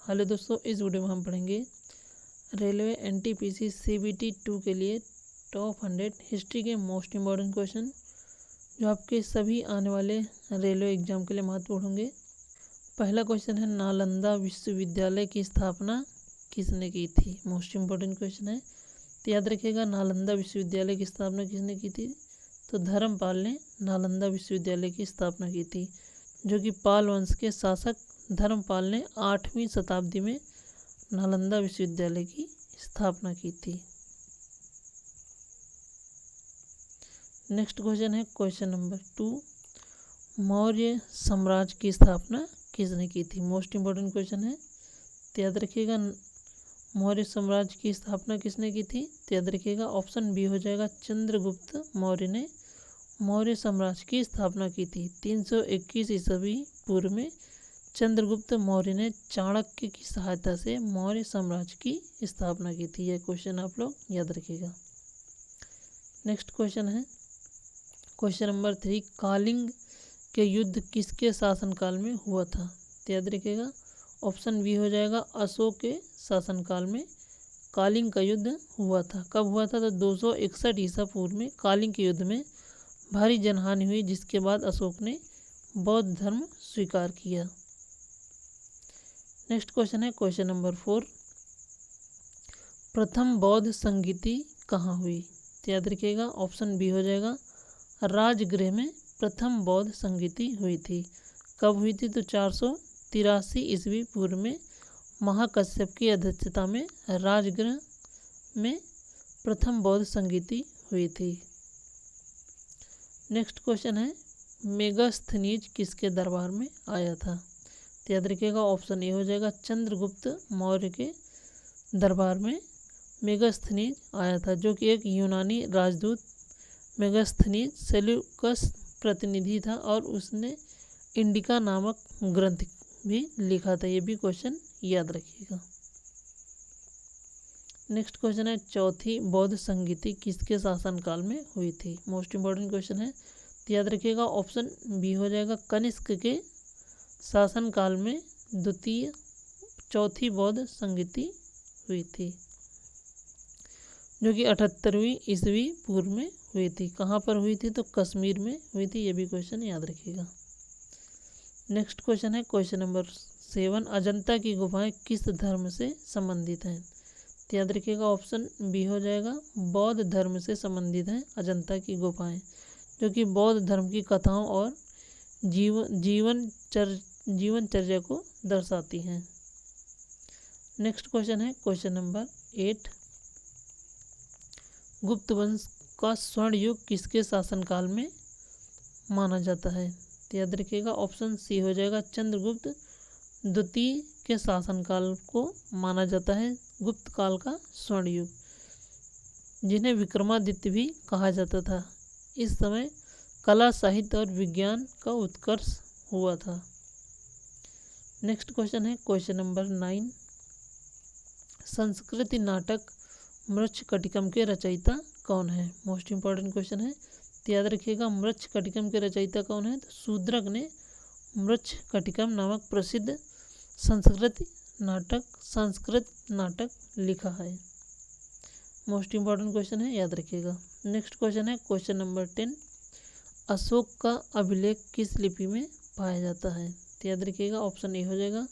Hello दोस्तों, इस video में हम पढ़ेंगे रेलवे एनटीपीसी सीबीटी 2 के लिए टॉप 100 हिस्ट्री के मोस्ट इम्पॉर्टेंट क्वेश्चन जो आपके सभी आने वाले रेलवे एग्जाम के लिए महत्वपूर्ण होंगे। पहला क्वेश्चन है, नालंदा विश्वविद्यालय की स्थापना किसने की थी। मोस्ट इम्पॉर्टेंट क्वेश्चन है, तो याद रखिएगा नालंदा विश्वविद्यालय की स्थापना किसने की थी। तो धर्मपाल ने नालंदा विश्वविद्यालय की स्थापना की थी, जो कि पाल वंश के शासक धर्मपाल ने 8वीं शताब्दी में नालंदा विश्वविद्यालय की स्थापना की थी। नेक्स्ट क्वेश्चन है क्वेश्चन नंबर 2, मौर्य साम्राज्य की स्थापना किसने की थी। मोस्ट इम्पोर्टेंट क्वेश्चन है, तो याद रखिएगा मौर्य साम्राज्य की स्थापना किसने की थी। तो याद रखिएगा ऑप्शन बी हो जाएगा, चंद्रगुप्त मौर्य ने मौर्य साम्राज्य की स्थापना की थी। 321 ईस्वी पूर्व में चंद्रगुप्त मौर्य ने चाणक्य की सहायता से मौर्य साम्राज्य की स्थापना की थी। यह क्वेश्चन आप लोग याद रखिएगा। नेक्स्ट क्वेश्चन है क्वेश्चन नंबर 3, कलिंग के युद्ध किसके शासनकाल में हुआ था। तो याद रखिएगा ऑप्शन बी हो जाएगा, अशोक के शासनकाल में कलिंग का युद्ध हुआ था। कब हुआ था। तो 261 ईसा पूर्व में कलिंग के युद्ध में भारी जनहानि हुई, जिसके बाद अशोक ने बौद्ध धर्म स्वीकार किया। नेक्स्ट क्वेश्चन है क्वेश्चन नंबर 4, प्रथम बौद्ध संगीति कहाँ हुई। तो याद रखिएगा ऑप्शन बी हो जाएगा, राजगृह में प्रथम बौद्ध संगीति हुई थी। कब हुई थी। तो 483 ईस्वी पूर्व में महाकश्यप की अध्यक्षता में राजगृह में प्रथम बौद्ध संगीति हुई थी। नेक्स्ट क्वेश्चन है, मेगास्थनीज किसके दरबार में आया था। तो याद रखिएगा ऑप्शन ए हो जाएगा, चंद्रगुप्त मौर्य के दरबार में मेगास्थनीज आया था, जो कि एक यूनानी राजदूत मेगास्थनीज सेल्यूकस प्रतिनिधि था और उसने इंडिका नामक ग्रंथ भी लिखा था। ये भी क्वेश्चन याद रखिएगा। नेक्स्ट क्वेश्चन है, चौथी बौद्ध संगीति किसके शासनकाल में हुई थी। मोस्ट इम्पोर्टेंट क्वेश्चन है, तो याद रखिएगा ऑप्शन बी हो जाएगा, कनिष्क के शासनकाल में चौथी बौद्ध संगीति हुई थी, जो कि 78वीं ईस्वी पूर्व में हुई थी। कहाँ पर हुई थी। तो कश्मीर में हुई थी। ये भी क्वेश्चन याद रखिएगा। नेक्स्ट क्वेश्चन है क्वेश्चन नंबर 7, अजंता की गुफाएं किस धर्म से संबंधित हैं। तो याद रखिएगा ऑप्शन बी हो जाएगा, बौद्ध धर्म से संबंधित हैं अजंता की गुफाएं, जो कि बौद्ध धर्म की कथाओं और जीवनचर्या को दर्शाती हैं। नेक्स्ट क्वेश्चन है क्वेश्चन नंबर 8, गुप्त वंश का स्वर्ण युग किसके शासनकाल में माना जाता है। तो याद रखिएगा ऑप्शन सी हो जाएगा, चंद्रगुप्त द्वितीय के शासनकाल को माना जाता है गुप्त काल का स्वर्ण युग, जिन्हें विक्रमादित्य भी कहा जाता था। इस समय कला, साहित्य और विज्ञान का उत्कर्ष हुआ था। नेक्स्ट क्वेश्चन है क्वेश्चन नंबर 9, संस्कृत नाटक मृच्छकटिकम के रचयिता कौन है। मोस्ट इम्पॉर्टेंट क्वेश्चन है, तो याद रखिएगा मृच्छकटिकम के रचयिता कौन है। तो शूद्रक ने मृच्छकटिकम नामक प्रसिद्ध संस्कृत नाटक लिखा है। मोस्ट इम्पॉर्टेंट क्वेश्चन है, याद रखिएगा। नेक्स्ट क्वेश्चन है क्वेश्चन नंबर 10, अशोक का अभिलेख किस लिपि में पाया जाता है। तो याद रखिएगा ऑप्शन ए हो जाएगा,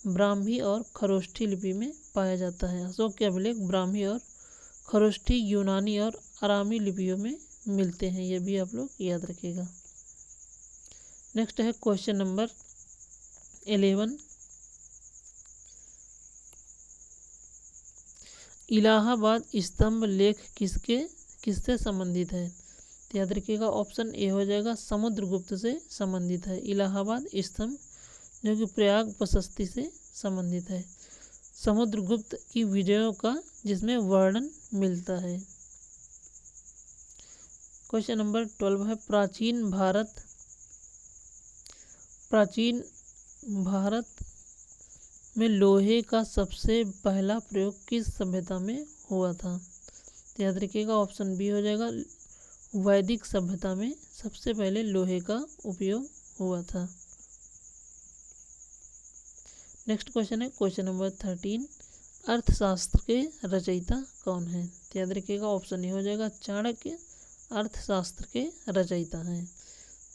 ब्राह्मी और खरोष्ठी लिपि में पाया जाता है। अशोक के अभिलेख ब्राह्मी और खरोष्ठी, यूनानी और अरामी लिपियों में मिलते हैं। ये भी आप लोग याद रखिएगा। नेक्स्ट है क्वेश्चन नंबर 11, इलाहाबाद स्तंभ लेख किससे संबंधित है। तो याद रखिएगा ऑप्शन ए हो जाएगा, समुद्रगुप्त से संबंधित है इलाहाबाद स्तंभ, जो कि प्रयाग प्रशस्ति से संबंधित है, समुद्रगुप्त की विजयों का जिसमें वर्णन मिलता है। क्वेश्चन नंबर 12 है, प्राचीन भारत में लोहे का सबसे पहला प्रयोग किस सभ्यता में हुआ था। तो याद रखिएगा ऑप्शन बी हो जाएगा, वैदिक सभ्यता में सबसे पहले लोहे का उपयोग हुआ था। नेक्स्ट क्वेश्चन है क्वेश्चन नंबर 13, अर्थशास्त्र के रचयिता कौन है? तो याद रखिएगा ऑप्शन ए हो जाएगा चाणक्य अर्थशास्त्र के रचयिता हैं,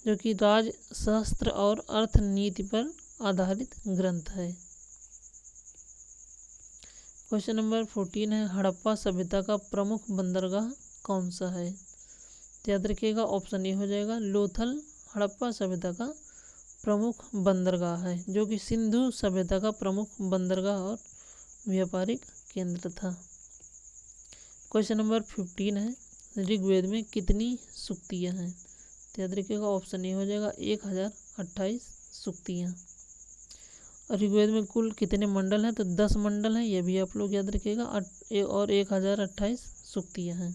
जो कि राजशास्त्र और अर्थनीति पर आधारित ग्रंथ है। क्वेश्चन नंबर 14 है हड़प्पा सभ्यता का प्रमुख बंदरगाह कौन सा है? तो याद रखिएगा ऑप्शन ए हो जाएगा लोथल हड़प्पा सभ्यता का प्रमुख बंदरगाह है, जो कि सिंधु सभ्यता का प्रमुख बंदरगाह और व्यापारिक केंद्र था। क्वेश्चन नंबर 15 है ऋग्वेद में कितनी सूक्तियाँ हैं? तो याद रखिएगा ऑप्शन ए हो जाएगा 1028 सूक्तियाँ। और ऋग्वेद में कुल कितने मंडल हैं? तो 10 मंडल हैं, ये भी आप लोग याद रखिएगा, और 1028 सूक्तियाँ हैं।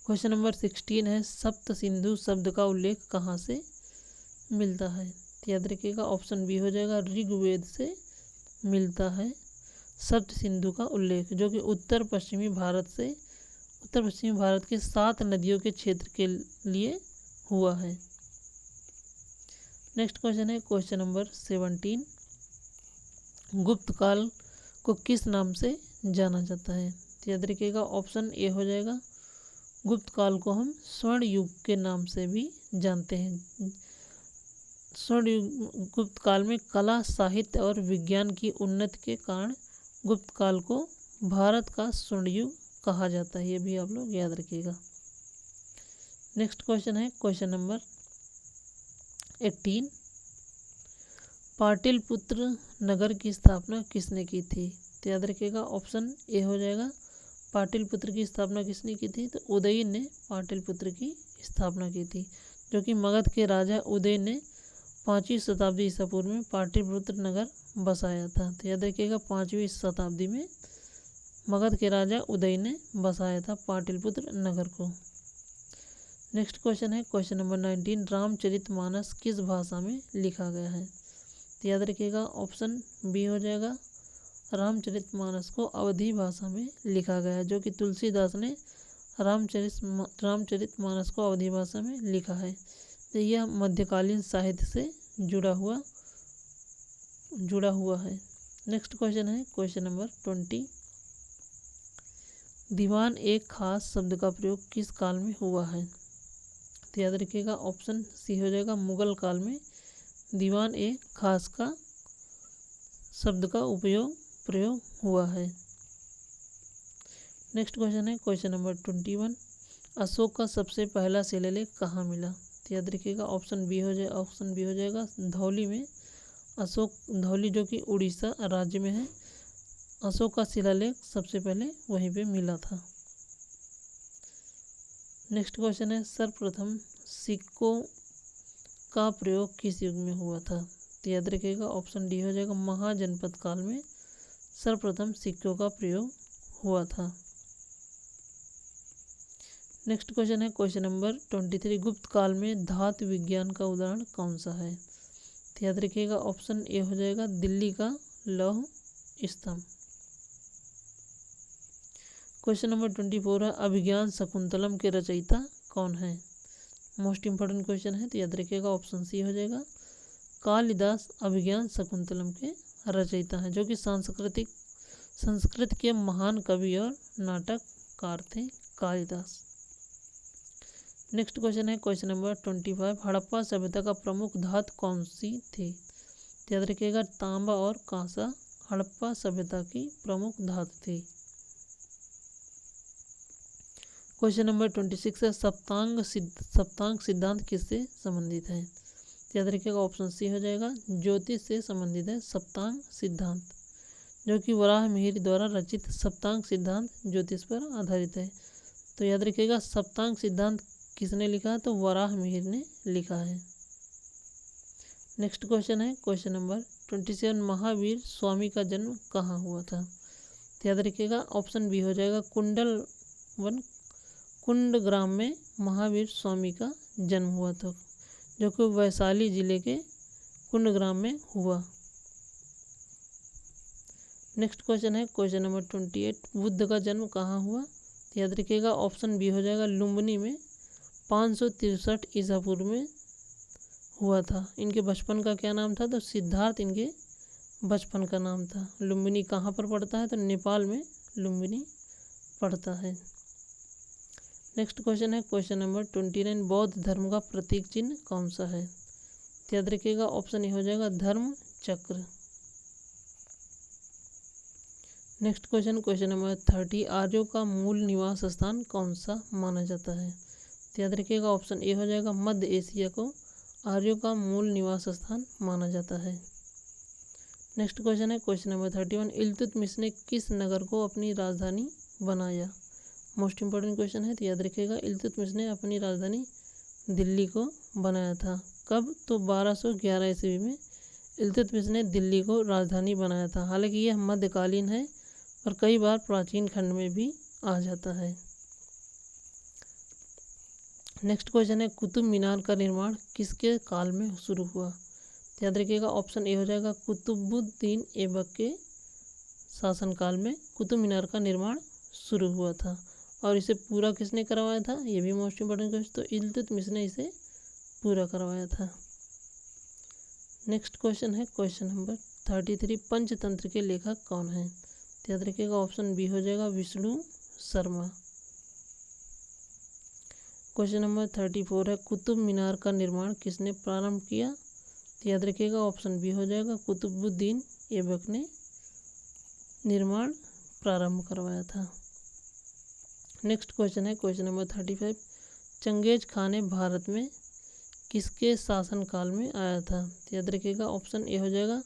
क्वेश्चन नंबर 16 है सप्त सिंधु शब्द का उल्लेख कहाँ से मिलता है? तो याद रखिएगा ऑप्शन बी हो जाएगा ऋग्वेद से मिलता है सप्त सिंधु का उल्लेख, जो कि उत्तर पश्चिमी भारत के 7 नदियों के क्षेत्र के लिए हुआ है। नेक्स्ट क्वेश्चन है क्वेश्चन नंबर 17, गुप्त काल को किस नाम से जाना जाता है? तो याद रखिएगा ऑप्शन ए हो जाएगा गुप्त काल को हम स्वर्ण युग के नाम से भी जानते हैं। स्वर्ण युग गुप्त काल में कला, साहित्य और विज्ञान की उन्नति के कारण गुप्त काल को भारत का स्वर्ण युग कहा जाता है, ये भी आप लोग याद रखिएगा। नेक्स्ट क्वेश्चन है क्वेश्चन नंबर 18, पाटलिपुत्र नगर की स्थापना किसने की थी? तो याद रखिएगा ऑप्शन ए हो जाएगा पाटलिपुत्र की स्थापना किसने की थी? तो उदयन ने पाटलिपुत्र की स्थापना की थी, जो कि मगध के राजा उदयन ने 5वीं शताब्दी ईसा पूर्व में पाटलिपुत्र नगर बसाया था। तो याद रखिएगा 5वीं शताब्दी में मगध के राजा उदय ने बसाया था पाटलिपुत्र नगर को। नेक्स्ट क्वेश्चन है क्वेश्चन नंबर 19, रामचरितमानस किस भाषा में लिखा गया है? तो याद रखिएगा ऑप्शन बी हो जाएगा रामचरितमानस को अवधी भाषा में लिखा गया है, जो कि तुलसीदास ने रामचरितमानस को अवधी भाषा में लिखा है। तो यह मध्यकालीन साहित्य से जुड़ा हुआ है। नेक्स्ट क्वेश्चन है क्वेश्चन नंबर 20, दीवान एक खास शब्द का प्रयोग किस काल में हुआ है? तो याद रखिएगा ऑप्शन सी हो जाएगा मुगल काल में दीवान एक खास का शब्द का प्रयोग हुआ है। नेक्स्ट क्वेश्चन है क्वेश्चन नंबर 21, अशोक का सबसे पहला शिलालेख कहाँ मिला? तो याद रखिएगा ऑप्शन बी हो जाएगा धौली में। धौली जो कि उड़ीसा राज्य में है, अशोक का शिलालेख सबसे पहले वहीं पे मिला था। नेक्स्ट क्वेश्चन है सर्वप्रथम सिक्कों का प्रयोग किस युग में हुआ था? तो याद रखिएगा ऑप्शन डी हो जाएगा महाजनपद काल में सर्वप्रथम सिक्कों का प्रयोग हुआ था। नेक्स्ट क्वेश्चन है क्वेश्चन नंबर 23, गुप्त काल में धातु विज्ञान का उदाहरण कौन सा है? तो याद रखिएगा ऑप्शन ए हो जाएगा दिल्ली का लौह स्तंभ। क्वेश्चन नंबर 24 है अभिज्ञान शकुंतलम के रचयिता कौन है? मोस्ट इंपॉर्टेंट क्वेश्चन है, तो याद रखिएगा ऑप्शन सी हो जाएगा कालिदास अभिज्ञान शकुंतलम के रचयिता हैं, जो कि संस्कृत के महान कवि और नाटककार थे कालिदास। नेक्स्ट क्वेश्चन है क्वेश्चन नंबर 25, हड़प्पा सभ्यता का प्रमुख धातु कौन सी थी? याद रखिएगा तांबा और कांसा हड़प्पा सभ्यता की प्रमुख धातु थी। क्वेश्चन नंबर 26 है सप्तांग सिद्धांत किससे संबंधित है? याद रखिएगा ऑप्शन सी हो जाएगा ज्योतिष से संबंधित है सप्तांग सिद्धांत, जो कि वराह मिहिर द्वारा रचित सप्तांग सिद्धांत ज्योतिष पर आधारित है। तो याद रखिएगा सप्तांग सिद्धांत किसने लिखा? तो वराह मिहिर ने लिखा है। नेक्स्ट क्वेश्चन है क्वेश्चन नंबर 27, महावीर स्वामी का जन्म कहाँ हुआ था? तो याद रखिएगा ऑप्शन बी हो जाएगा कुंडग्राम में महावीर स्वामी का जन्म हुआ था, जो कि वैशाली जिले के कुंडग्राम में हुआ। नेक्स्ट क्वेश्चन है क्वेश्चन नंबर 28, बुद्ध का जन्म कहाँ हुआ? तो याद रखिएगा ऑप्शन बी हो जाएगा लुम्बिनी में 563 ईसा पूर्व में हुआ था। इनके बचपन का क्या नाम था? तो सिद्धार्थ इनके बचपन का नाम था। लुम्बिनी कहाँ पर पड़ता है? तो नेपाल में लुम्बिनी पड़ता है। नेक्स्ट क्वेश्चन है क्वेश्चन नंबर 29, बौद्ध धर्म का प्रतीक चिन्ह कौन सा है? याद रखिएगा ऑप्शन ए हो जाएगा धर्म चक्र। नेक्स्ट क्वेश्चन क्वेश्चन नंबर 30, आर्यों का मूल निवास स्थान कौन सा माना जाता है? याद रखिएगा ऑप्शन ए हो जाएगा मध्य एशिया को आर्यों का मूल निवास स्थान माना जाता है। नेक्स्ट क्वेश्चन है क्वेश्चन नंबर 31, इल्तुतमिश ने किस नगर को अपनी राजधानी बनाया? मोस्ट इंपॉर्टेंट क्वेश्चन है, तो याद रखिएगा इल्तुतमिश ने अपनी राजधानी दिल्ली को बनाया था। कब? तो 1211 ईस्वी में इल्तुतमिश ने दिल्ली को राजधानी बनाया था। हालांकि यह मध्यकालीन है और कई बार प्राचीन खंड में भी आ जाता है। नेक्स्ट क्वेश्चन है कुतुब मीनार का निर्माण किसके काल में शुरू हुआ? याद रखिएगा ऑप्शन ए हो जाएगा कुतुबुद्दीन ऐबक के शासनकाल में कुतुब मीनार का निर्माण शुरू हुआ था। और इसे पूरा किसने करवाया था? ये भी मोस्ट इंपॉर्टेंट क्वेश्चन, तो इल्तुतमिश ने इसे पूरा करवाया था। नेक्स्ट क्वेश्चन है क्वेश्चन नंबर 33, पंचतंत्र के लेखक कौन हैं? याद रखिएगा ऑप्शन बी हो जाएगा विष्णु शर्मा। क्वेश्चन नंबर 34 है कुतुब मीनार का निर्माण किसने प्रारंभ किया? तो याद रखिएगा ऑप्शन बी हो जाएगा कुतुबुद्दीन ऐबक ने निर्माण प्रारंभ करवाया था। नेक्स्ट क्वेश्चन है क्वेश्चन नंबर 35, चंगेज खान ने भारत में किसके शासनकाल में आया था? तो याद रखिएगा ऑप्शन ए हो जाएगा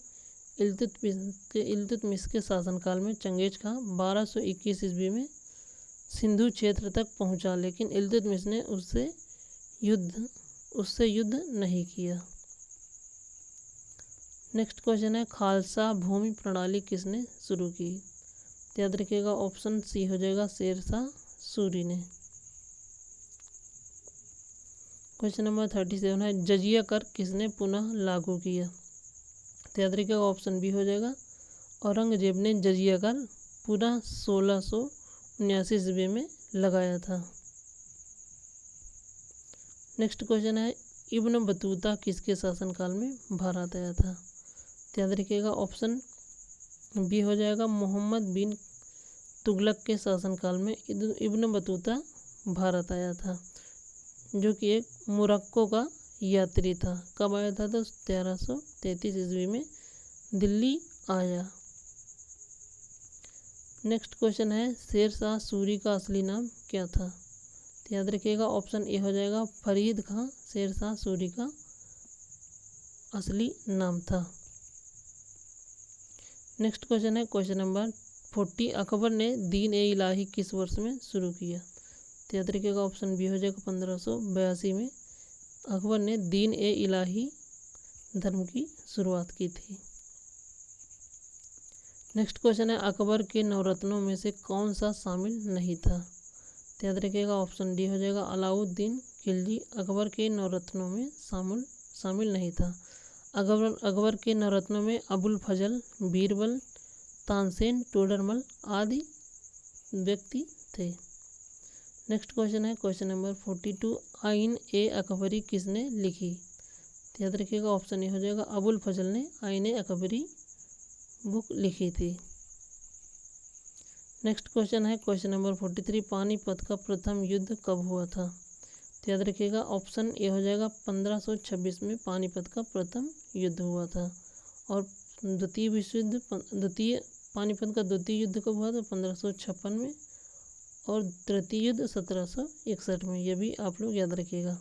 इल्तुतमिश के शासनकाल में चंगेज खान 1221 ईस्वी में सिंधु क्षेत्र तक पहुंचा, लेकिन इल्तुतमिश ने उससे युद्ध नहीं किया। नेक्स्ट क्वेश्चन है खालसा भूमि प्रणाली किसने शुरू की? याद रखिएगा ऑप्शन सी हो जाएगा शेरशाह सूरी ने। क्वेश्चन नंबर 37 है जजिया कर किसने पुनः लागू किया? तो याद रखिएगा ऑप्शन बी हो जाएगा औरंगजेब ने जजिया कर पुनः 1679 ईस्वी में लगाया था। नेक्स्ट क्वेश्चन है इब्न बतूता किसके शासनकाल में भारत आया था? तो याद रखिएगा ऑप्शन बी हो जाएगा मोहम्मद बिन तुगलक के शासनकाल में इब्न बतूता भारत आया था, जो कि एक मोरक्को का यात्री था। कब आया था? तो 1333 ईस्वी में दिल्ली आया। नेक्स्ट क्वेश्चन है शेरशाह सूरी का असली नाम क्या था? तो याद रखिएगा ऑप्शन ए हो जाएगा फरीद खां शेरशाह सूरी का असली नाम था। नेक्स्ट क्वेश्चन है क्वेश्चन नंबर 40, अकबर ने दीन ए इलाही किस वर्ष में शुरू किया? तो याद रखिएगा ऑप्शन बी हो जाएगा 1582 में अकबर ने दीन ए इलाही धर्म की शुरुआत की थी। नेक्स्ट क्वेश्चन है अकबर के नवरत्नों में से कौन सा शामिल नहीं था? तो याद रखिएगा ऑप्शन डी हो जाएगा अलाउद्दीन खिलजी अकबर के नवरत्नों में शामिल नहीं था। अकबर के नवरत्नों में अबुल फजल, बीरबल, तानसेन, टोडरमल आदि व्यक्ति थे। नेक्स्ट क्वेश्चन है क्वेश्चन नंबर 42, आइन ए अकबरी किसने लिखी? तो याद रखिएगा ऑप्शन ए हो जाएगा अबुल फजल ने आइन ए अकबरी बुक लिखी थी। नेक्स्ट क्वेश्चन है क्वेश्चन नंबर 43, पानीपत का प्रथम युद्ध कब हुआ था? तो याद रखिएगा ऑप्शन ए हो जाएगा 1526 में पानीपत का प्रथम युद्ध हुआ था। और पानीपत का द्वितीय युद्ध कब हुआ था? 1556 में। और तृतीय युद्ध 1761 में। यह भी आप लोग याद रखिएगा।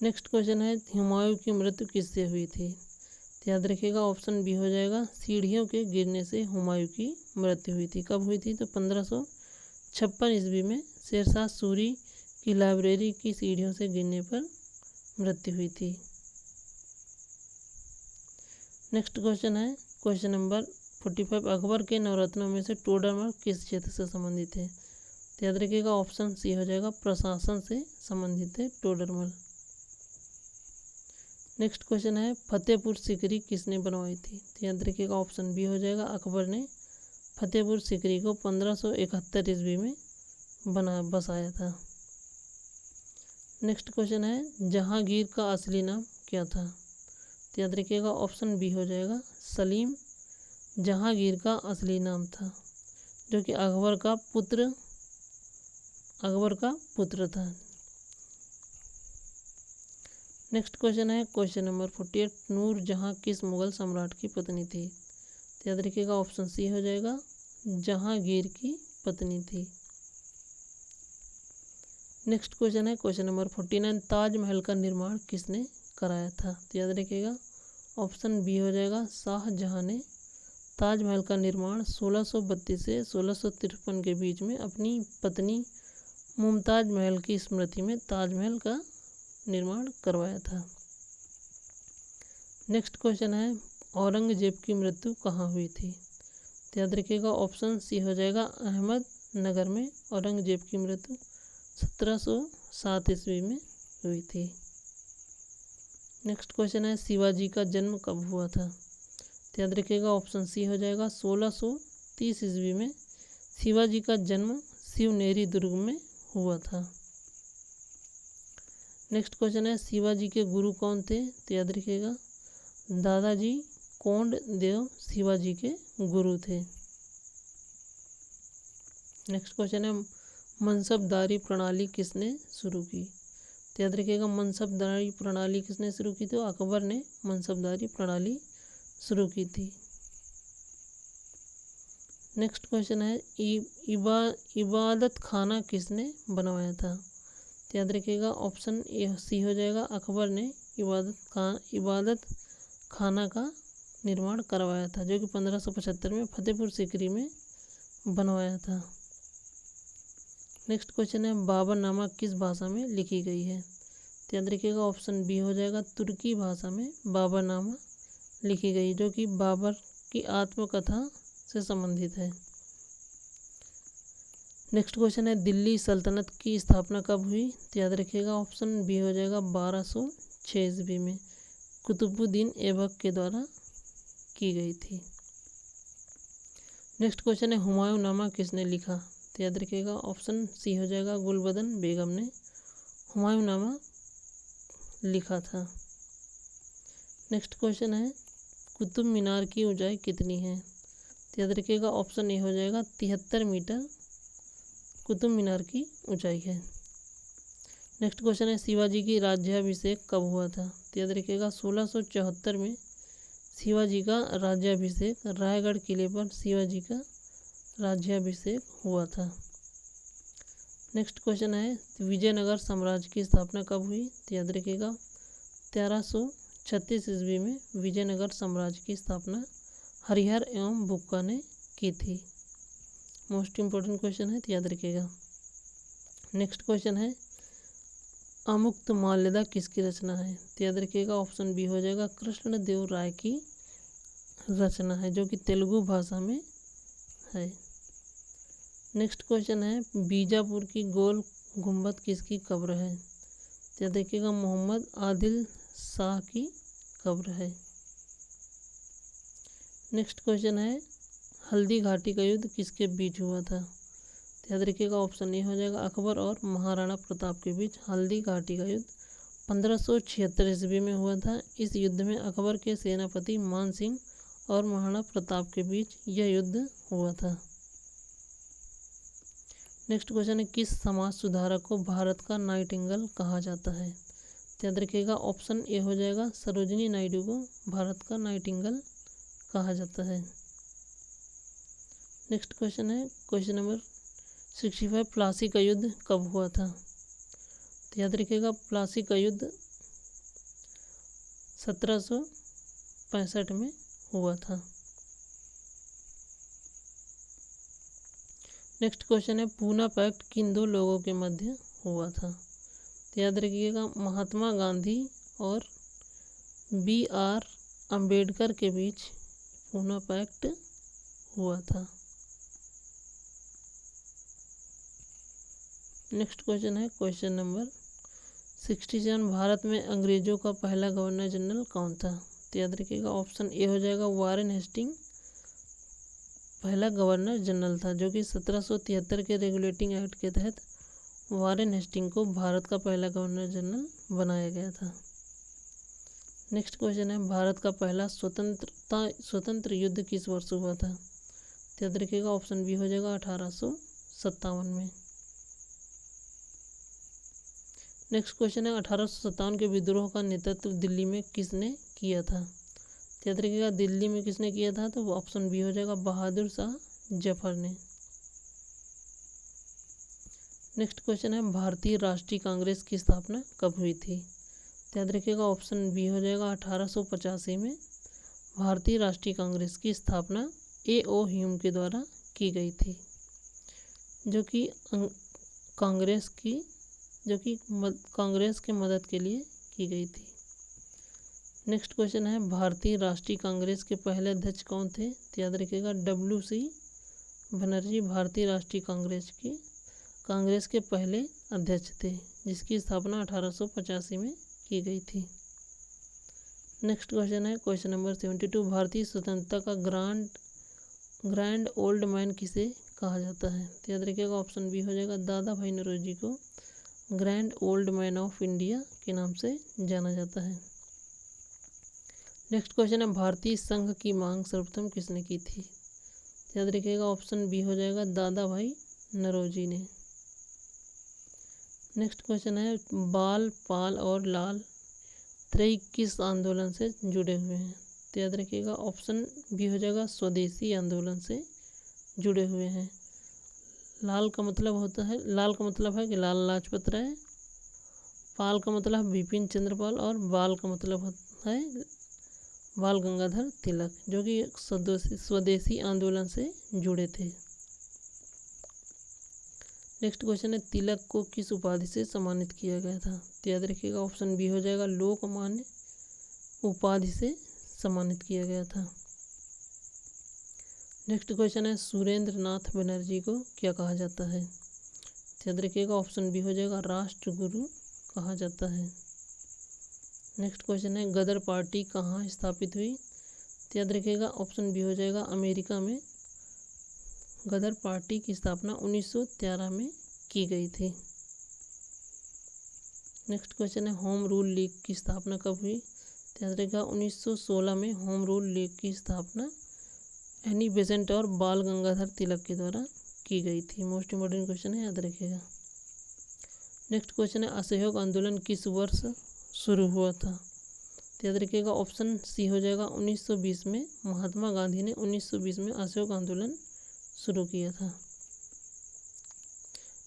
नेक्स्ट क्वेश्चन है हुमायूं की मृत्यु किससे हुई थी? तो याद रखिएगा ऑप्शन बी हो जाएगा सीढ़ियों के गिरने से हुमायूं की मृत्यु हुई थी। कब हुई थी? तो 1556 ईस्वी में शेरशाह सूरी की लाइब्रेरी की सीढ़ियों से गिरने पर मृत्यु हुई थी। नेक्स्ट क्वेश्चन है क्वेश्चन नंबर 45, अकबर के नवरत्नों में से टोडरमल किस क्षेत्र से संबंधित है? तो याद रखिएगा ऑप्शन सी हो जाएगा प्रशासन से संबंधित है टोडरमल। नेक्स्ट क्वेश्चन है फतेहपुर सीकरी किसने बनवाई थी? तो याद रखिएगा ऑप्शन बी हो जाएगा अकबर ने फतेहपुर सीकरी को 1571 ईस्वी में बसाया था। नेक्स्ट क्वेश्चन है जहांगीर का असली नाम क्या था? तो याद रखिएगा ऑप्शन बी हो जाएगा सलीम जहांगीर का असली नाम था, जो कि अकबर का पुत्र था। नेक्स्ट क्वेश्चन है क्वेश्चन नंबर 48 नूर जहां किस मुगल सम्राट की पत्नी थी? तो याद रखिएगा ऑप्शन सी हो जाएगा जहांगीर की पत्नी थी। नेक्स्ट क्वेश्चन है क्वेश्चन नंबर 49 ताजमहल का निर्माण किसने कराया था? तो याद रखिएगा ऑप्शन बी हो जाएगा शाहजहां ने ताजमहल का निर्माण 1632 से 1653 के बीच में अपनी पत्नी मुमताज महल की स्मृति में ताजमहल का निर्माण करवाया था। नेक्स्ट क्वेश्चन है औरंगजेब की मृत्यु कहाँ हुई थी? तो याद रखिएगा ऑप्शन सी हो जाएगा अहमदनगर में औरंगजेब की मृत्यु 1707 ईस्वी में हुई थी। नेक्स्ट क्वेश्चन है शिवाजी का जन्म कब हुआ था? तो याद रखिएगा ऑप्शन सी हो जाएगा 1630 ईस्वी में शिवाजी का जन्म शिवनेरी दुर्ग में हुआ था। नेक्स्ट क्वेश्चन है शिवाजी के गुरु कौन थे? तो याद रखिएगा दादाजी कोंडदेव शिवाजी के गुरु थे। नेक्स्ट क्वेश्चन है मनसबदारी प्रणाली किसने शुरू की? तो याद रखिएगा मनसबदारी प्रणाली किसने शुरू की? तो अकबर ने मनसबदारी प्रणाली शुरू की थी। नेक्स्ट क्वेश्चन है इबादत खाना किसने बनवाया था? तो याद रखिएगा ऑप्शन ए सी हो जाएगा अकबर ने इबादत खाना का निर्माण करवाया था, जो कि 1575 में फतेहपुर सीकरी में बनवाया था। नेक्स्ट क्वेश्चन है बाबरनामा किस भाषा में लिखी गई है? तो याद रखिएगा ऑप्शन बी हो जाएगा तुर्की भाषा में बाबरनामा लिखी गई, जो कि बाबर की आत्मकथा से संबंधित है। नेक्स्ट क्वेश्चन है दिल्ली सल्तनत की स्थापना कब हुई? तो याद रखिएगा ऑप्शन बी हो जाएगा 1206 ईस्वी में कुतुबुद्दीन ऐबक के द्वारा की गई थी। नेक्स्ट क्वेश्चन है हुमायूंनामा किसने लिखा? तो याद रखिएगा ऑप्शन सी हो जाएगा गुलबदन बेगम ने हुमायूंनामा लिखा था। नेक्स्ट क्वेश्चन है कुतुब मीनार की ऊंचाई कितनी है? तो याद रखिएगा ऑप्शन ए हो जाएगा 73 मीटर कुतुब मीनार की ऊंचाई है। नेक्स्ट क्वेश्चन है शिवाजी की राज्याभिषेक कब हुआ था? तो याद रखिएगा 1674 में शिवाजी का राज्याभिषेक रायगढ़ किले पर शिवाजी का राज्याभिषेक हुआ था। नेक्स्ट क्वेश्चन है विजयनगर साम्राज्य की स्थापना कब हुई? तो याद रखिएगा 1336 ईस्वी में विजयनगर साम्राज्य की स्थापना हरिहर एवं बुक्का ने की थी। मोस्ट इम्पोर्टेंट क्वेश्चन है, तो याद रखिएगा। नेक्स्ट क्वेश्चन है अमुक्तमाल्यदा किसकी रचना है? तो याद रखिएगा ऑप्शन बी हो जाएगा कृष्णदेव राय की रचना है, जो कि तेलुगु भाषा में है। नेक्स्ट क्वेश्चन है बीजापुर की गोल गुंबद किसकी कब्र है? तो याद रखिएगा मोहम्मद आदिल शाह की कब्र है। नेक्स्ट क्वेश्चन है हल्दी घाटी का युद्ध किसके बीच हुआ था? तो याद रखिएगा ऑप्शन ए हो जाएगा अकबर और महाराणा प्रताप के बीच हल्दी घाटी का युद्ध 1576 ईस्वी में हुआ था। इस युद्ध में अकबर के सेनापति मान सिंह और महाराणा प्रताप के बीच यह युद्ध हुआ था। नेक्स्ट क्वेश्चन है किस समाज सुधारक को भारत का नाइटिंगेल कहा जाता है? तो याद रखिएगा ऑप्शन ए हो जाएगा सरोजिनी नायडू को भारत का नाइटिंगेल कहा जाता है। नेक्स्ट क्वेश्चन है क्वेश्चन नंबर 65 प्लासी का युद्ध कब हुआ था? तो याद रखिएगा प्लासी का युद्ध 1765 में हुआ था। नेक्स्ट क्वेश्चन है पूना पैक्ट किन दो लोगों के मध्य हुआ था? तो याद रखिएगा महात्मा गांधी और BR अम्बेडकर के बीच पूना पैक्ट हुआ था। नेक्स्ट क्वेश्चन है क्वेश्चन नंबर 67 भारत में अंग्रेजों का पहला गवर्नर जनरल कौन था? तो याद रखिएगा ऑप्शन ए हो जाएगा वारेन हेस्टिंग पहला गवर्नर जनरल था, जो कि 1773 के रेगुलेटिंग एक्ट के तहत वारेन हेस्टिंग को भारत का पहला गवर्नर जनरल बनाया गया था। नेक्स्ट क्वेश्चन है, भारत का पहला स्वतंत्र युद्ध किस वर्ष हुआ था? तो याद रखिएगा ऑप्शन बी हो जाएगा 1857 में। नेक्स्ट क्वेश्चन है, 1857 के विद्रोह का नेतृत्व दिल्ली में किसने किया था? तो याद रखिएगा दिल्ली में किसने किया था? तो ऑप्शन बी हो जाएगा बहादुर शाह जफर ने। नेक्स्ट क्वेश्चन है, भारतीय राष्ट्रीय कांग्रेस की स्थापना कब हुई थी? तो याद रखिएगा ऑप्शन बी हो जाएगा 1885 में भारतीय राष्ट्रीय कांग्रेस की स्थापना A.O. ह्यूम के द्वारा की गई थी, जो कि कांग्रेस के मदद के लिए की गई थी। नेक्स्ट क्वेश्चन है, भारतीय राष्ट्रीय कांग्रेस के पहले अध्यक्ष कौन थे? तो याद रखिएगा W.C. बनर्जी भारतीय राष्ट्रीय कांग्रेस के पहले अध्यक्ष थे, जिसकी स्थापना 1885 में की गई थी। नेक्स्ट क्वेश्चन है क्वेश्चन नंबर 72, भारतीय स्वतंत्रता का ग्रैंड ओल्ड मैन किसे कहा जाता है? तो याद रखिएगा ऑप्शन बी हो जाएगा दादा भाई नौरोजी को grand old man of India के नाम से जाना जाता है। नेक्स्ट क्वेश्चन है, भारतीय संघ की मांग सर्वप्रथम किसने की थी? तो याद रखिएगा ऑप्शन बी हो जाएगा दादा भाई नौरोजी ने। नेक्स्ट क्वेश्चन है, बाल पाल और लाल त्रयी किस आंदोलन से जुड़े हुए हैं? तो याद रखिएगा ऑप्शन बी हो जाएगा स्वदेशी आंदोलन से जुड़े हुए हैं। लाल का मतलब है कि लाला लाजपत राय, पाल का मतलब बिपिन चंद्र पाल और बाल का मतलब है बाल गंगाधर तिलक, जो कि स्वदेशी आंदोलन से जुड़े थे। नेक्स्ट क्वेश्चन है, तिलक को किस उपाधि से सम्मानित किया गया था? तो याद रखिएगा ऑप्शन बी हो जाएगा लोकमान्य उपाधि से सम्मानित किया गया था। नेक्स्ट क्वेश्चन है, सुरेंद्र नाथ बनर्जी को क्या कहा जाता है? तो याद रखिएगा ऑप्शन बी हो जाएगा राष्ट्रगुरु कहा जाता है। नेक्स्ट क्वेश्चन है, गदर पार्टी कहाँ स्थापित हुई? तो याद रखिएगा ऑप्शन बी हो जाएगा अमेरिका में गदर पार्टी की स्थापना 1913 में की गई थी। नेक्स्ट क्वेश्चन है, होम रूल लीग की स्थापना कब हुई? तो याद रखिएगा 1916 में होम रूल लीग की स्थापना एनी बेसेंट और बाल गंगाधर तिलक के द्वारा की गई थी। मोस्ट इम्पोर्टेंट क्वेश्चन है, याद रखिएगा। नेक्स्ट क्वेश्चन है, असहयोग आंदोलन किस वर्ष शुरू हुआ था? तो याद रखिएगा ऑप्शन सी हो जाएगा 1920 में। महात्मा गांधी ने 1920 में असहयोग आंदोलन शुरू किया था।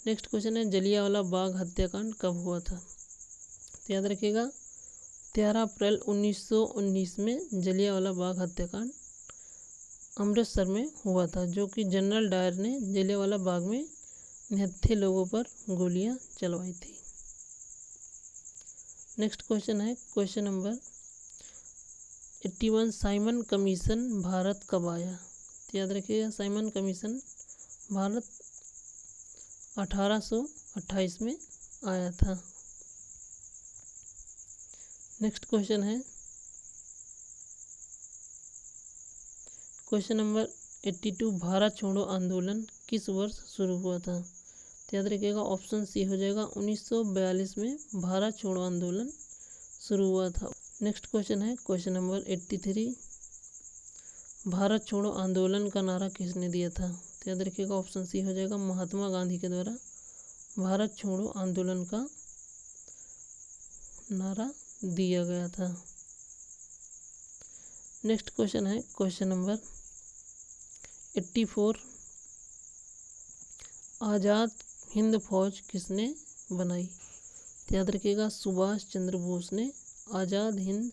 नेक्स्ट क्वेश्चन है, जलियांवाला बाग हत्याकांड कब हुआ था? तो याद रखिएगा 13 अप्रैल 1919 में जलियांवाला बाग हत्याकांड अमृतसर में हुआ था, जो कि जनरल डायर ने जलियांवाला बाग में निहत्थे लोगों पर गोलियां चलवाई थी। नेक्स्ट क्वेश्चन है question number 81, Simon commission Bharat कब आया? तो याद रखिएगा साइमन कमीशन भारत 1828 में आया था। नेक्स्ट क्वेश्चन है क्वेश्चन नंबर 82, भारत छोड़ो आंदोलन किस वर्ष शुरू हुआ था? तो याद रखिएगा ऑप्शन सी हो जाएगा 1942 में भारत छोड़ो आंदोलन शुरू हुआ था। नेक्स्ट क्वेश्चन है क्वेश्चन नंबर 83, भारत छोड़ो आंदोलन का नारा किसने दिया था? तो याद रखिएगा ऑप्शन सी हो जाएगा महात्मा गांधी के द्वारा भारत छोड़ो आंदोलन का नारा दिया गया था। नेक्स्ट क्वेश्चन है क्वेश्चन नंबर 84, आज़ाद हिंद फौज किसने बनाई? तो याद रखिएगा सुभाष चंद्र बोस ने आज़ाद हिंद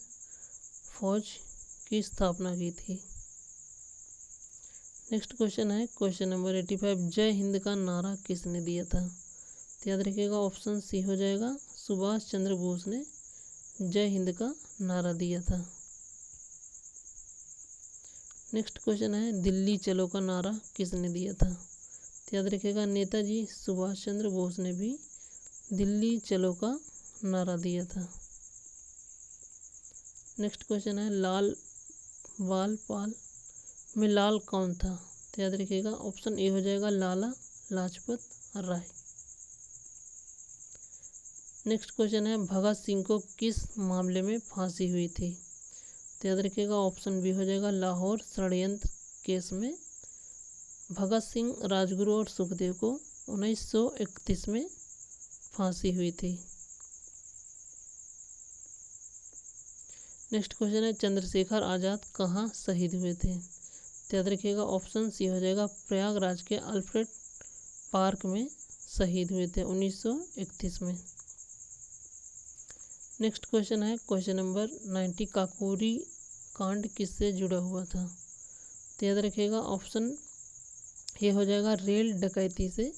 फौज की स्थापना की थी। नेक्स्ट क्वेश्चन है क्वेश्चन नंबर 85, जय हिंद का नारा किसने दिया था? तो याद रखिएगा ऑप्शन सी हो जाएगा सुभाष चंद्र बोस ने जय हिंद का नारा दिया था। नेक्स्ट क्वेश्चन है, दिल्ली चलो का नारा किसने दिया था? तो याद रखिएगा नेताजी सुभाष चंद्र बोस ने भी दिल्ली चलो का नारा दिया था। नेक्स्ट क्वेश्चन है, लाल बाल पाल में लाल कौन था? तो याद रखिएगा ऑप्शन ए हो जाएगा लाला लाजपत राय। नेक्स्ट क्वेश्चन है भगत सिंह को किस मामले में फांसी हुई थी? तो याद रखिएगा ऑप्शन बी हो जाएगा लाहौर षड्यंत्र केस में भगत सिंह, राजगुरु और सुखदेव को 1931 में फांसी हुई थी। नेक्स्ट क्वेश्चन है चंद्रशेखर आज़ाद कहाँ शहीद हुए थे? तो याद रखिएगा ऑप्शन सी हो जाएगा प्रयागराज के अल्फ्रेड पार्क में शहीद हुए थे 1931 में। नेक्स्ट क्वेश्चन है क्वेश्चन नंबर 90 काकोरी कांड किससे जुड़ा हुआ था? तो याद रखिएगा ऑप्शन ये हो जाएगा रेल डकैती से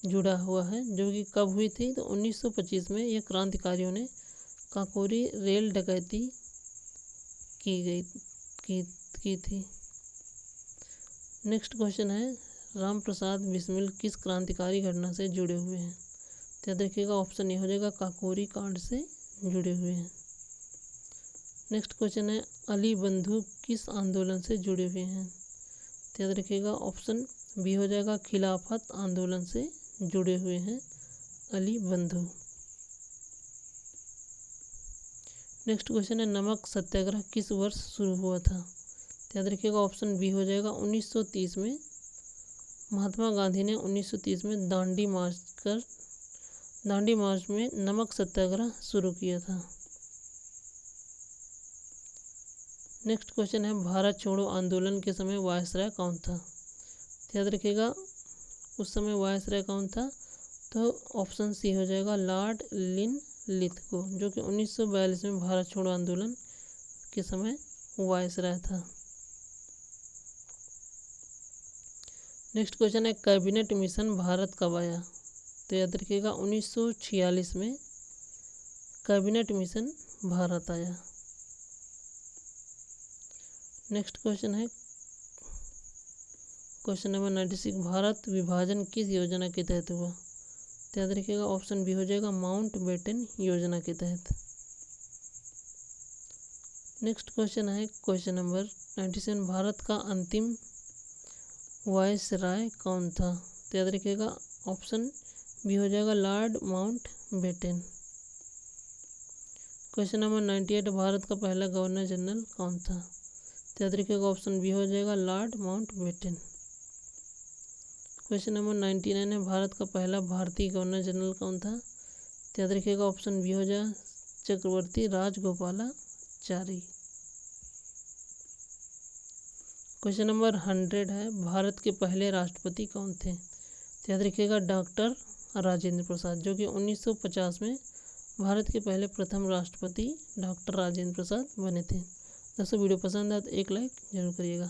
जुड़ा हुआ है, जो कि कब हुई थी? तो 1925 में ये क्रांतिकारियों ने काकोरी रेल डकैती की थी। नेक्स्ट क्वेश्चन है राम प्रसाद बिस्मिल किस क्रांतिकारी घटना से जुड़े हुए हैं? तो याद रखिएगा ऑप्शन ए हो जाएगा काकोरी कांड से जुड़े हुए हैं। नेक्स्ट क्वेश्चन है अली बंधु किस आंदोलन से जुड़े हुए हैं? तो याद रखिएगा ऑप्शन बी हो जाएगा खिलाफत आंदोलन से जुड़े हुए हैं अली बंधु। नेक्स्ट क्वेश्चन है नमक सत्याग्रह किस वर्ष शुरू हुआ था? तो याद रखिएगा ऑप्शन बी हो जाएगा 1930 में। महात्मा गांधी ने 1930 में दांडी मार्च में नमक सत्याग्रह शुरू किया था। नेक्स्ट क्वेश्चन है भारत छोड़ो आंदोलन के समय वायसराय कौन था? तो याद रखिएगा उस समय वायसराय कौन था? तो ऑप्शन सी हो जाएगा लॉर्ड लिथगो, जो कि 1942 में भारत छोड़ो आंदोलन के समय वायसराय था। नेक्स्ट क्वेश्चन है कैबिनेट मिशन भारत कब आया? तो याद रखिएगा 1946 में कैबिनेट मिशन भारत आया। नेक्स्ट क्वेश्चन है क्वेश्चन नंबर 96 भारत विभाजन किस योजना के तहत हुआ? तो याद रखिएगा ऑप्शन बी हो जाएगा माउंटबेटन योजना के तहत। नेक्स्ट क्वेश्चन है क्वेश्चन नंबर 97 भारत का अंतिम वायसराय कौन था? तो याद रखिएगा ऑप्शन बी हो जाएगा Lord Mountbatten. Question number 98 Bharat का पहला गवर्नर जनरल कौन था? तो याद रखिएगा ऑप्शन बी हो जाएगा लॉर्ड माउंटबेटन। क्वेश्चन नंबर 99 है भारत का पहला भारतीय गवर्नर जनरल कौन था? तो याद रखिएगा ऑप्शन बी हो जाएगा चक्रवर्ती राजगोपालाचारी। क्वेश्चन नंबर 100 है भारत के पहले राष्ट्रपति कौन थे? तो याद रखिएगा डॉक्टर राजेंद्र प्रसाद, जो कि 1950 में भारत के पहले प्रथम राष्ट्रपति डॉक्टर राजेंद्र प्रसाद बने थे। दोस्तों वीडियो पसंद आए तो एक लाइक जरूर करिएगा।